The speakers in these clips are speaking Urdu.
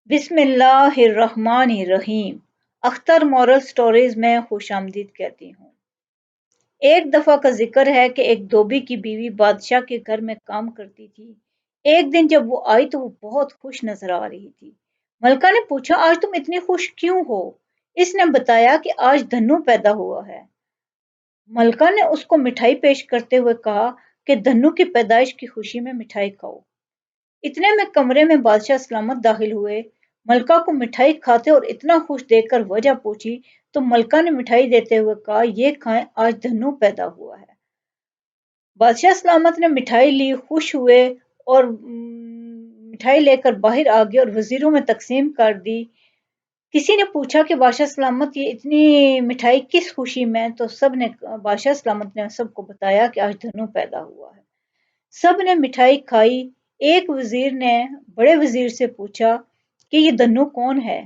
بسم اللہ الرحمن الرحیم۔ اختر مورل سٹوریز میں خوش آمدید کہتی ہوں۔ ایک دفعہ کا ذکر ہے کہ ایک دھوبی کی بیوی بادشاہ کے گھر میں کام کرتی تھی۔ ایک دن جب وہ آئی تو وہ بہت خوش نظر آ رہی تھی۔ ملکہ نے پوچھا، آج تم اتنی خوش کیوں ہو؟ اس نے بتایا کہ آج دھنو پیدا ہوا ہے۔ ملکہ نے اس کو مٹھائی پیش کرتے ہوئے کہا کہ دھنو کی پیدائش کی خوشی میں مٹھائی کھاؤ۔ اتنے میں کمرے میں بادشاہ سلامت داخل ہوئے۔ ملکہ کو مٹھائی کھاتے اور اتنا خوش دیکھ کر وجہ پوچھی تو ملکہ نے مٹھائی دیتے ہوئے کہا، یہ کھائیں، آج دھنو پیدا ہوا ہے۔ بادشاہ سلامت نے مٹھائی لی، خوش ہوئے اور مٹھائی لے کر باہر آ گئے اور وزیروں میں تقسیم کر دی۔ کسی نے پوچھا کہ بادشاہ سلامت یہ اتنی مٹھائی کس خوشی میں؟ تو بادشاہ سلامت نے سب کو بتایا کہ آج دھنو پیدا ہوا ہے۔ سب نے مٹھائی کھائی۔ ایک وزیر نے بڑے وزیر سے پوچھا کہ یہ دھنو کون ہے؟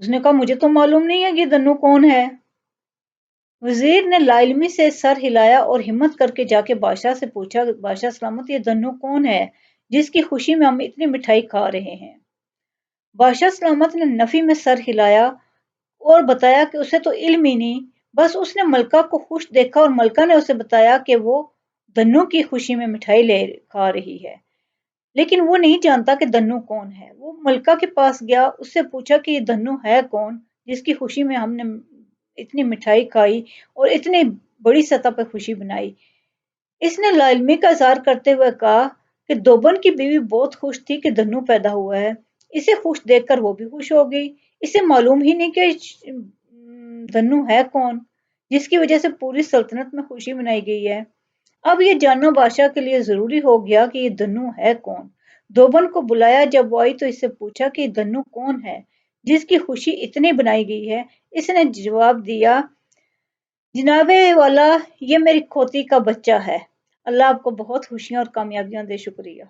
اس نے کہا، مجھے تو معلوم نہیں ہے کہ دھنو کون ہے۔ وزیر نے لا علمی سے سر ہلایا اور ہمت کر کے جا کے بادشاہ سے پوچھا، بادشاہ سلامت یہ دھنو کون ہے جس کی خوشی میں ہم اتنی مٹھائی کھا رہے ہیں؟ بادشاہ سلامت نے نفی میں سر ہلایا اور بتایا کہ اسے تو علم ہی نہیں، بس اس نے ملکہ کو خوش دیکھا اور ملکہ نے اسے بتایا کہ وہ دھنو کی خوشی میں مٹھائی کھا رہی ہے، لیکن وہ نہیں جانتا کہ دھنو کون ہے۔ وہ ملکہ کے پاس گیا، اس سے پوچھا کہ یہ دھنو ہے کون جس کی خوشی میں ہم نے اتنی مٹھائی کھائی اور اتنی بڑی سطح پہ خوشی بنائی۔ اس نے لا علمی کا اظہار کرتے ہوئے کہا کہ دوبن کی بیوی بہت خوش تھی کہ دھنو پیدا ہوا ہے، اسے خوش دیکھ کر وہ بھی خوش ہو گئی۔ اسے معلوم ہی نہیں کہ دھنو ہے کون جس کی وجہ سے پوری سلطنت میں خوشی منائی گئی ہے۔ اب یہ جاننا بادشاہ کے لیے ضروری ہو گیا کہ یہ دھنو ہے کون۔ دوبن کو بلایا، جب وہ آئی تو اس سے پوچھا کہ یہ دھنو کون ہے جس کی خوشی اتنی بنائی گئی ہے؟ اس نے جواب دیا، جناب والا، یہ میری کھوتی کا بچہ ہے۔ اللہ آپ کو بہت خوشیاں اور کامیابیاں دے۔ شکریہ۔